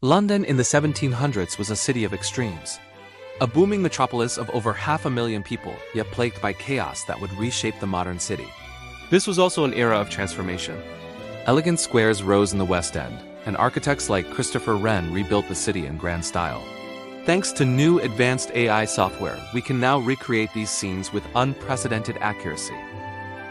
London in the 1700s was a city of extremes. A booming metropolis of over 500,000 people, yet plagued by chaos that would reshape the modern city. This was also an era of transformation. Elegant squares rose in the West End, and architects like Christopher Wren rebuilt the city in grand style. Thanks to new advanced AI software, we can now recreate these scenes with unprecedented accuracy.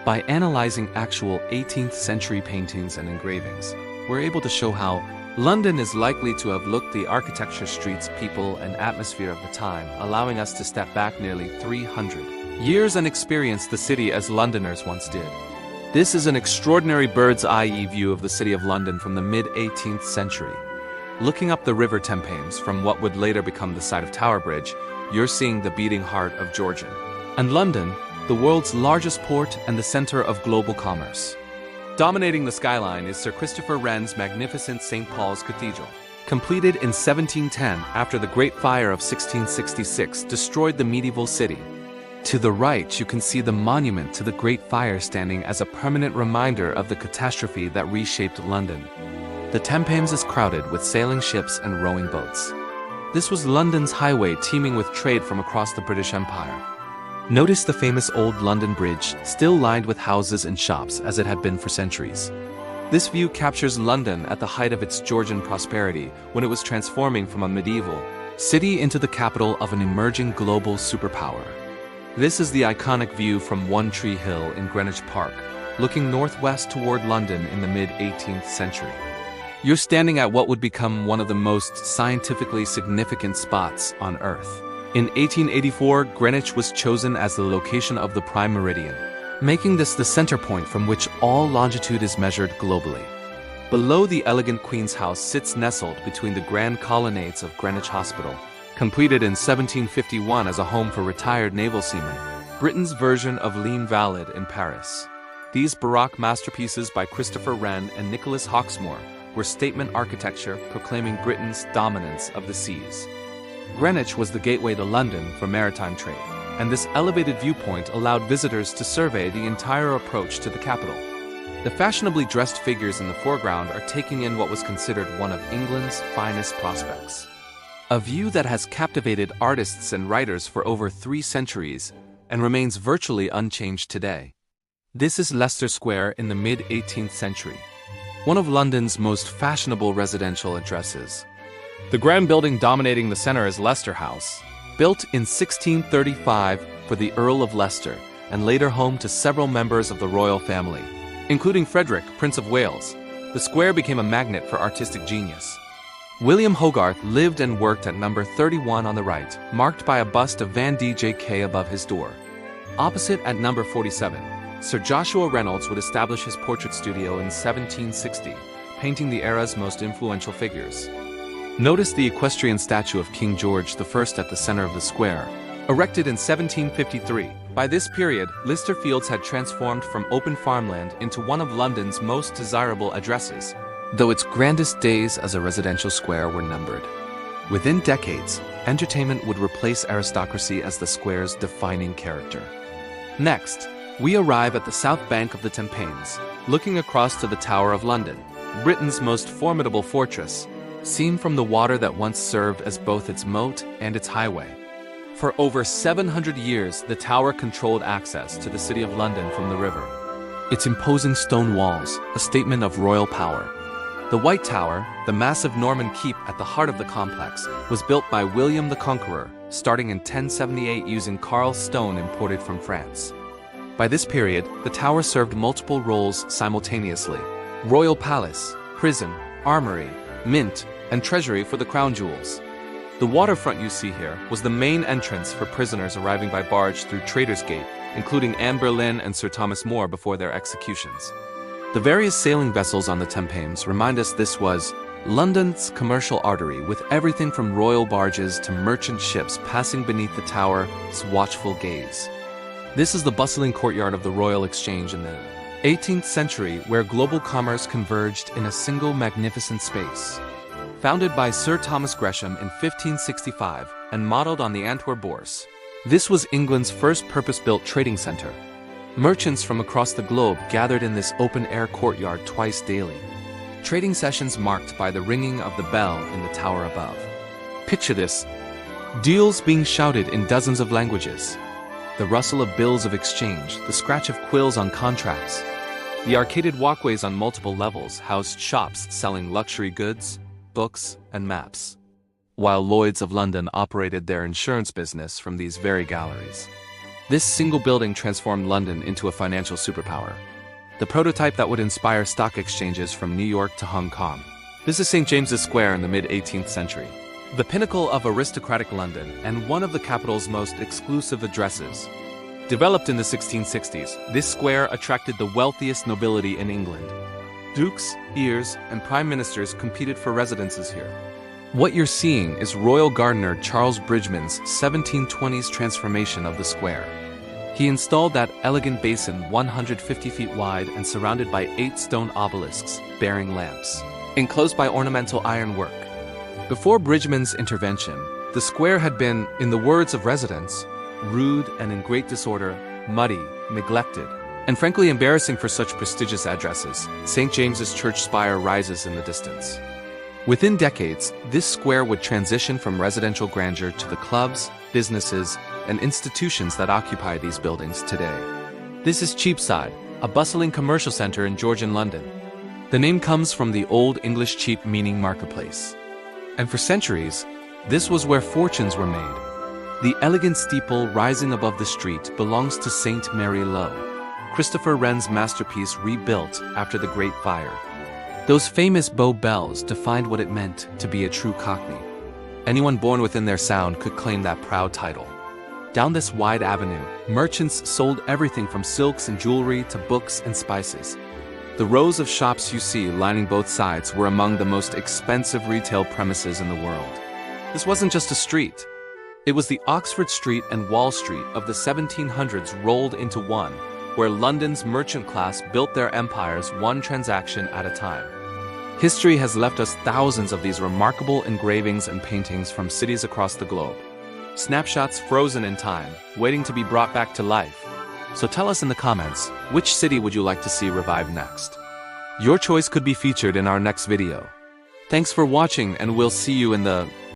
By analyzing actual 18th century paintings and engravings, we're able to show how London is likely to have looked the architecture, streets, people, and atmosphere of the time, allowing us to step back nearly 300 years and experience the city as Londoners once did. This is an extraordinary bird's-eye view of the city of London from the mid-18th century. Looking up the River Thames from what would later become the site of Tower Bridge, you're seeing the beating heart of Georgian. And London, the world's largest port and the center of global commerce. Dominating the skyline is Sir Christopher Wren's magnificent St. Paul's Cathedral. Completed in 1710 after the Great Fire of 1666 destroyed the medieval city. To the right, you can see the monument to the Great Fire standing as a permanent reminder of the catastrophe that reshaped London. The Thames is crowded with sailing ships and rowing boats. This was London's highway teeming with trade from across the British Empire. Notice the famous old London Bridge, still lined with houses and shops as it had been for centuries. This view captures London at the height of its Georgian prosperity when it was transforming from a medieval city into the capital of an emerging global superpower. This is the iconic view from One Tree Hill in Greenwich Park, looking northwest toward London in the mid-18th century. You're standing at what would become one of the most scientifically significant spots on Earth. In 1884, Greenwich was chosen as the location of the Prime Meridian, making this the center point from which all longitude is measured globally. Below the elegant Queen's House sits nestled between the grand colonnades of Greenwich Hospital, completed in 1751 as a home for retired naval seamen, Britain's version of Lean Valid in Paris. These Baroque masterpieces by Christopher Wren and Nicholas Hawksmoor were statement architecture proclaiming Britain's dominance of the seas. Greenwich was the gateway to London for maritime trade, and this elevated viewpoint allowed visitors to survey the entire approach to the capital. The fashionably dressed figures in the foreground are taking in what was considered one of England's finest prospects. A view that has captivated artists and writers for over 3 centuries and remains virtually unchanged today. This is Leicester Square in the mid-18th century, one of London's most fashionable residential addresses. The grand building dominating the center is Leicester House, built in 1635 for the Earl of Leicester and later home to several members of the royal family, including Frederick, Prince of Wales. The square became a magnet for artistic genius. William Hogarth lived and worked at number 31 on the right, marked by a bust of Van D.J.K. above his door. Opposite at number 47, Sir Joshua Reynolds would establish his portrait studio in 1760, painting the era's most influential figures. Notice the equestrian statue of King George I at the center of the square, erected in 1753. By this period, Leicester Fields had transformed from open farmland into one of London's most desirable addresses, though its grandest days as a residential square were numbered. Within decades, entertainment would replace aristocracy as the square's defining character. Next, we arrive at the south bank of the Thames, looking across to the Tower of London, Britain's most formidable fortress, seen from the water that once served as both its moat and its highway. For over 700 years, the tower controlled access to the city of London from the river. Its imposing stone walls, a statement of royal power. The White Tower, the massive Norman keep at the heart of the complex, was built by William the Conqueror, starting in 1078 using Carl stone imported from France. By this period, the tower served multiple roles simultaneously: royal palace, prison, armory, mint, and treasury for the crown jewels. The waterfront you see here was the main entrance for prisoners arriving by barge through Traitor's Gate, including Anne Boleyn and Sir Thomas More before their executions. The various sailing vessels on the Thames remind us this was London's commercial artery, with everything from royal barges to merchant ships passing beneath the tower's watchful gaze. This is the bustling courtyard of the Royal Exchange in the 18th century, where global commerce converged in a single magnificent space. Founded by Sir Thomas Gresham in 1565 and modeled on the Antwerp Bourse, this was England's first purpose-built trading center. Merchants from across the globe gathered in this open-air courtyard twice daily. trading sessions marked by the ringing of the bell in the tower above. Picture this: deals being shouted in dozens of languages, the rustle of bills of exchange, the scratch of quills on contracts. The arcaded walkways on multiple levels housed shops selling luxury goods, books, and maps, while Lloyd's of London operated their insurance business from these very galleries. This single building transformed London into a financial superpower, the prototype that would inspire stock exchanges from New York to Hong Kong. This is St. James's Square in the mid-18th century, the pinnacle of aristocratic London and one of the capital's most exclusive addresses. Developed in the 1660s, this square attracted the wealthiest nobility in England. Dukes, earls, and prime ministers competed for residences here. What you're seeing is royal gardener Charles Bridgman's 1720s transformation of the square. He installed that elegant basin 150 feet wide and surrounded by 8 stone obelisks bearing lamps, enclosed by ornamental ironwork. Before Bridgman's intervention, the square had been, in the words of residents, rude and in great disorder, muddy, neglected, and frankly embarrassing for such prestigious addresses. St. James's Church spire rises in the distance. Within decades, this square would transition from residential grandeur to the clubs, businesses, and institutions that occupy these buildings today. This is Cheapside, a bustling commercial center in Georgian London. The name comes from the Old English cheap meaning marketplace. And for centuries, this was where fortunes were made. The elegant steeple rising above the street belongs to St. Mary Low, Christopher Wren's masterpiece rebuilt after the Great Fire. Those famous Bow bells defined what it meant to be a true Cockney. Anyone born within their sound could claim that proud title. Down this wide avenue, merchants sold everything from silks and jewelry to books and spices. The rows of shops you see lining both sides were among the most expensive retail premises in the world. This wasn't just a street. It was the Oxford Street and Wall Street of the 1700s rolled into one, where London's merchant class built their empires one transaction at a time. History has left us thousands of these remarkable engravings and paintings from cities across the globe. Snapshots frozen in time, waiting to be brought back to life. So tell us in the comments, which city would you like to see revived next? Your choice could be featured in our next video. Thanks for watching, and we'll see you in the